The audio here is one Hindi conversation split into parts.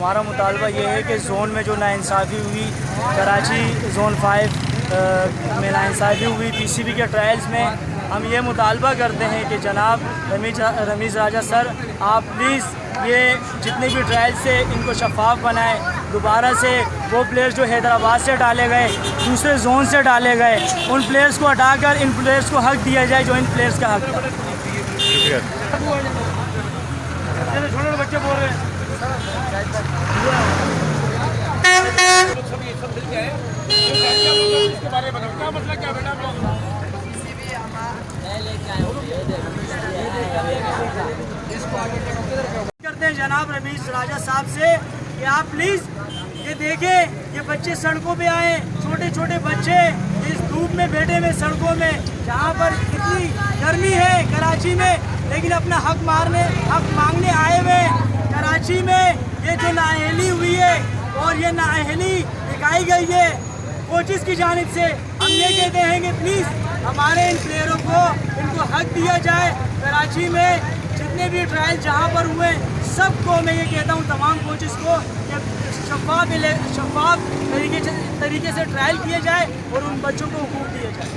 हमारा मुतालबा ये है कि ज़ोन में जो नाइंसाफ़ी हुई, कराची ज़ोन 5 में नाइंसाफ़ी हुई पीसीबी के ट्रायल्स में, हम ये मुतालबा करते हैं कि जनाब रमीज़ राजा सर, आप प्लीज़ ये जितने भी ट्रायल से इनको शफाफ बनाएं। दोबारा से वो प्लेयर्स जो हैदराबाद से डाले गए, दूसरे जोन से डाले गए, उन प्लेयर्स को हटाकर इन प्लेयर्स को हक दिया जाए जो इन प्लेयर्स का हक है। बच्चे बोल रहे हैं करते हैं जनाब रमीज़ राजा साहब से कि आप प्लीज़ ये देखें, ये बच्चे सड़कों पे आए, छोटे छोटे बच्चे इस धूप में बैठे हुए सड़कों में, जहाँ पर इतनी गर्मी है कराची में, लेकिन अपना हक मांगने आए हुए। कराची में ये जो नाअहली हुई है और ये नाअहली दिखाई गई है कोचिज़ की जानिब से, हम ये कहते हैं कि प्लीज़ हमारे इन प्लेयरों को इनको हक दिया जाए। कराची में जितने भी ट्रायल जहाँ पर हुए सबको मैं ये कहता हूँ, तमाम कोचिज़ को, कि शफाफ तरीके से ट्रायल किए जाए और उन बच्चों को हुकूक दिए जाए।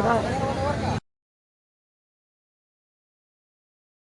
होगा